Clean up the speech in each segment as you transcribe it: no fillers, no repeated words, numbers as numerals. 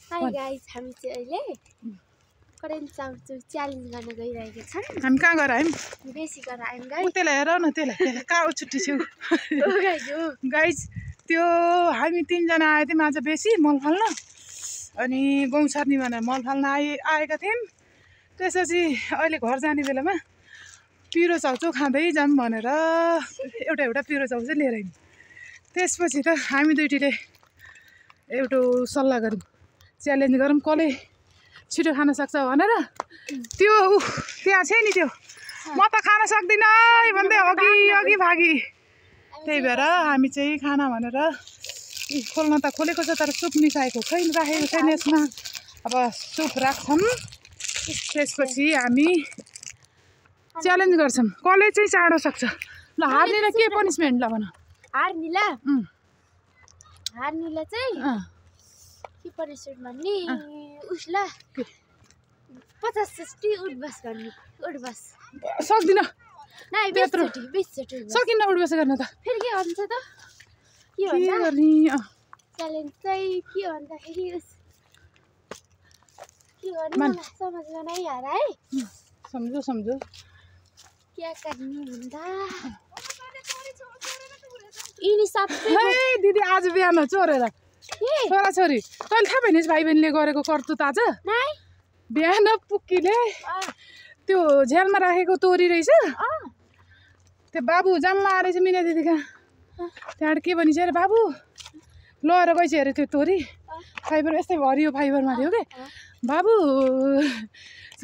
High guys, हामी चाहिँ अहिले करेन्ट चाउचु च्यालेन्ज गर्न गइरहेको छौँ। हामी कहाँ गएर आयौँ? बेसी गरेर आयौँ गाइस। त्यसलाई हेर न, त्यसलाई कहाँ छुट्टी छु गाइस। त्यो हामी तीनजना आएको थियौँ आज बेसी मल फाल्न, अनि गहुँ सर्नी भनेर मल फाल्न आएका थियौँ। त्यसपछि अहिले घर जाने बेलामा पिरो चाउचो खाँदै जाऊँ भनेर एउटा पिरो चाउचो लिएर आयौँ। त्यसपछि त हामी दुईटीले एउटा सल्लाह गऱ्यौँ, च्यालेन्ज गरौँ कसले छिटो खान सक्छ भनेर। त्यो त्यहाँ छ नि, त्यो म त खान सक्दिनँ भन्दै अघि भागी। त्यही भएर हामी चाहिँ खाना भनेर खोल्न त खोलेको छ, तर सुप निकाएको राखेको छैन यसमा। अब सुप राख्छौँ, त्यसपछि हामी च्यालेन्ज गर्छौँ कसले चाहिँ चाँडो सक्छ। ल हार्नेलाई के पनिसमेन्ट ल भन? हार्नेलाई चाहिँ के पनिसमेन्ट भन्ने उसलाई 50-60 उठबस गर्ने। उठबस सक्दिनँ नाइ, 20 सकिन्न उठबस गर्न त। फेरि के भन्छ त? के गर्ने च्यालेन्ज चाहिँ के भन्दाखेरि के गर्ने समझमा नै यार है। सम्झो क्या गर्ने भन्दा यिनी सबै दिदी आज बिहान चोरेर छोराछोरी तैँले थाहा भएन भाइ बहिनीले गरेको कर्तुत आज? बिहान पुक्कीले त्यो झ्यालमा राखेको तोरी रहेछ, त्यो बाबु जम्मा रहेछ मिना दिदी कहाँ। त्यहाँबाट के भनिन्छ अरे बाबु लएर गएछ अरे त्यो तोरी। फाइबर यस्तै हरियो फाइबर माऱ्यो के बाबु।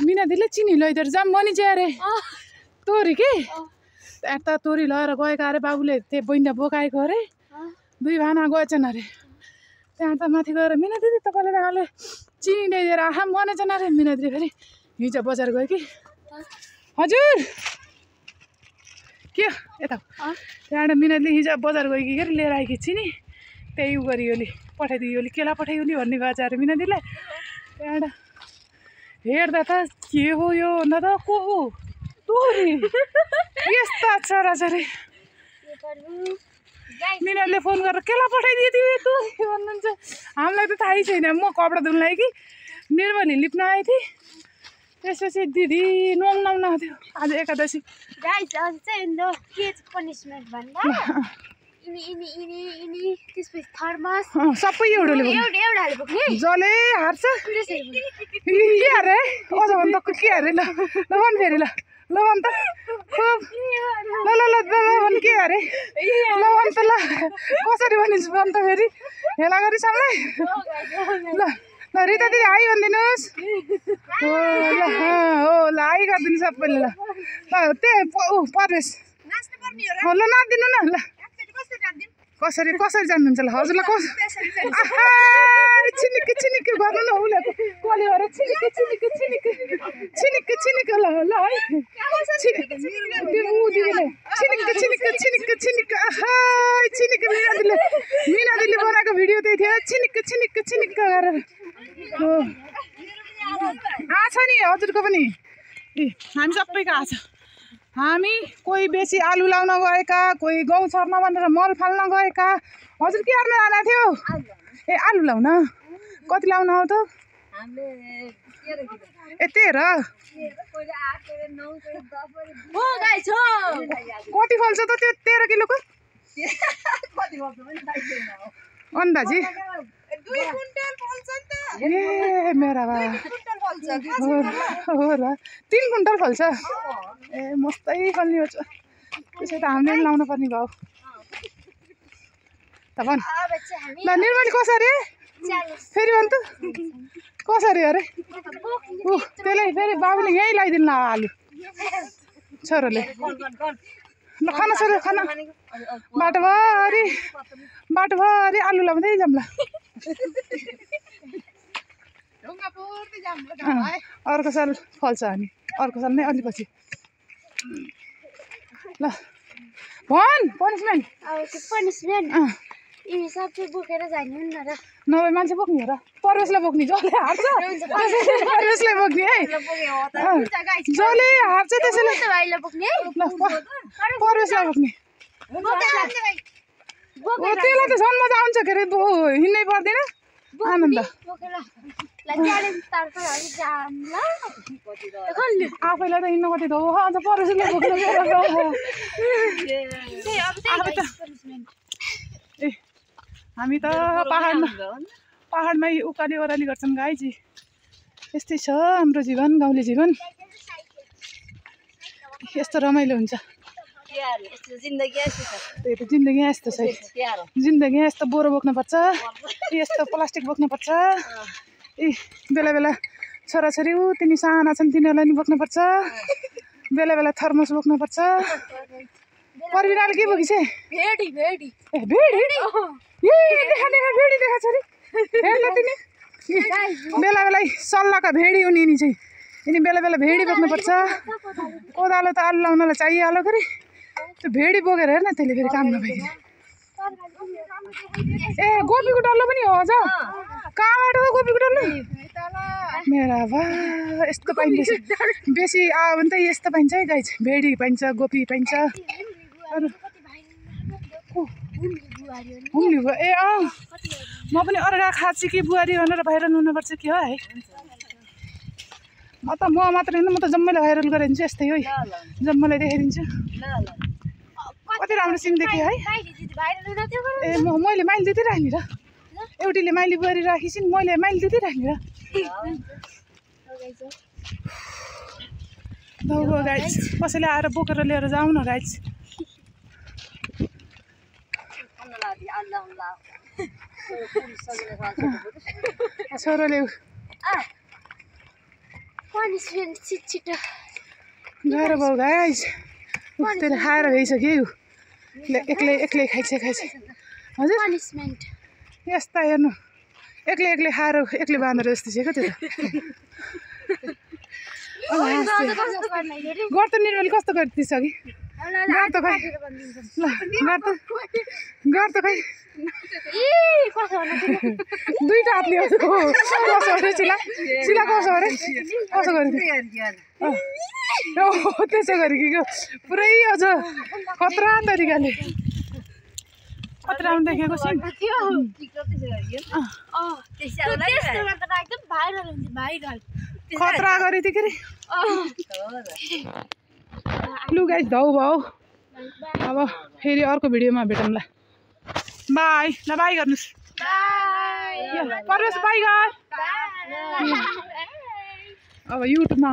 मिना दिदीले चिनी लैदिएर जाम भनिन्छ अरे तोरी के। त्यहाँ त तोरी लगाएर गएका अरे बाबुले, त्यो बहिनी बोकाएको अरे। 2 भाना गएछन् अरे। त्यहाँ त माथि गएर मिना दिदी तपाईँले आले चिनी ल्याइदिएर आहाम भनेछन् अरे। मिना दिदी फेरि हिजो बजार गयो कि हजुर के यता। त्यहाँबाट मिना दिदी हिजो बजार गयो कि लिएर आएकी चिनी, त्यही गरियोली पठाइदियोली, केला पठाइयोली भन्ने गएछ अरे मिना दिदीलाई। त्यहाँबाट हेर्दा त के हो यो भन्दा त को हो तोरी यस्ता छोराछोरी। मिनाले फोन गरेर केला पठाइदियो तिमी भन्नुहुन्छ। हामीलाई त थाहै छैन। म कपडा धुनलाई कि निर्मली लिप्न आएको थिएँ। त्यसपछि दिदी नुहाउन आएको थियो आज एकादशी। गाइस आज चाहिँ के पनिसमेन्ट भन्दा यिनी त्यसपछि थर्मस सबै एउटाले बोक्ने। जसले हार्छ के अरे अझ भन्दा के अरे ल भन् फेरि ल भन् त खुब ल भन् के अरे ल भन् त ल कसरी भनिस् भन् त फेरि हेला गरी सबलाई ल रिता दिदी हाई भनिदिनुहोस्। हो ल हाई गरिदिनु सबैले ल त्यही परवेश हो ल नाच्दिनु न ल। कसरी जान्नुहुन्छ ल हजुरलाई छिनिक गर्नु न उसले कसले गरेर छिनिक ल है छिनिक मिना दिदीले बनाएको भिडियो त्यही थियो। छिनिक गरेर हो आछ नि हजुरको पनि। हामी सबैको आछ। हामी कोही बेसी आलु लाउन गएका, कोही गहुँ सर्न भनेर मल फाल्न गएका। हजुर के गर्न जाना थियो? ए आलु लाउन। कति लाउन आऊ त? ए 13 कति फल्छ त त्यो 13 किलोको अन्दाजी? 2 कुन्टल फल्छ नि त। ए मेरा बा हो र 3 कुन्टल फल्छ। ए मस्तै फल्ने हो। त्यसै त हामीले पनि लाउनु पर्ने भयो त भन्। ल निर्मली कसरी फेरि भन् त कसरी अरे? त्यसलाई फेरि बाबुले यहीँ लगाइदिनु ल आलु छोरोले। ल खाना छोरो खाना बाटोभरि आलु लाउँदै जाऊँ ल। अर्को साल फल्छ हामी, अर्को साल नै अलि पछि ल भन् पनिसमेन्ट। यिनी सबै बोकेर जाने हुन् न र। नभए मान्छे बोक्ने हो र? परवेशलाई बोक्ने, जसले हार्छ परवेशलाई बोक्ने है। जसले हार्छ त्यसैले भाइलाई बोक्ने है। परवेशलाई बोक्ने। त्यसलाई त झन् मजा आउँछ के अरे, हिँड्नै पर्दैन। आनन्द आफैलाई त हिँड्नु कति धो अझ परेसीले बोक्नु ए हामी त पहाडमै उकाली ओह्राली गर्छौँ गाइजी यस्तै छ हाम्रो जीवन गाउँले जीवन यस्तो रमाइलो हुन्छ त्यही त जिन्दगी यस्तो छ जिन्दगी यस्तो बोरो बोक्नुपर्छ यस्तो प्लास्टिक बोक्नुपर्छ ए बेला बेला छोराछोरी तिनी साना छन् तिनीहरूलाई नि बोक्नुपर्छ बेला बेला थर्मस बोक्नुपर्छ परबिनाले के बोकिछे भेडी भेडी ए भेडी ए देखा देखा भेडी देखा छोरी हेर्न तिनी बेला बेला सल्लाका भेडी हुने नि चाहिँ यिनी बेला बेला भेडी बोक्नुपर्छ कोदालो त आलु लाउनलाई चाहिहाल्यो खरे त्यो भेडी बोकेर हेर्न त्यसले फेरि काम नभइकन ए गोपीको डल्लो पनि हो अझ कहाँबाट हो गोपीको डल्लो मेरा भा यस्तो पाइन्छ बेसी आयो भने त यस्तो पाइन्छ है गाइज भेडी पाइन्छ गोपी पाइन्छ हुम्ली भयो ए अँ म पनि अर्का खाँची कि बुहारी भनेर भाइरल हुनुपर्छ के हो है म त म मात्र होइन म त जम्मैलाई भाइरल गराइदिन्छु यस्तै हो जम्मैलाई देखाइदिन्छु कति राम्रो सिन देखेँ है ए मैले माइल दिँदै राख्ने र एउटीले माइली बुहारी राखिसिन् मैले माइल दिँदै राख्ने र दाउको गाइज कसैले आएर बोकेर लिएर जाऊ न गाइज छोरोले गाह्रो भयो गाइज त्यसले खाएर भइसक्यो एक्लै एक्लै खाइछ हजुर यस्ता हेर्नु एक्लै एक्लै खाएर एक्लै बाँधेर जस्तो छ क्या त्यो गर् त निर्मल कस्तो गरिदिन्छ कि गर् त खै ल गर् त खै दुईटा हातले कसो अरे चिला चिला कसो अरे कसो गरिदियो त्यसो गरिदियो पुरै अझ खतरा तरिकाले खतरा देखेको सिन खतरा गरिदियो के अरे लु गाइस धौ भाउ अब फेरि अर्को भिडियोमा भेटौँला बाई ल बाई गर्नुहोस् परवेश बाई गर अब युट्युबमा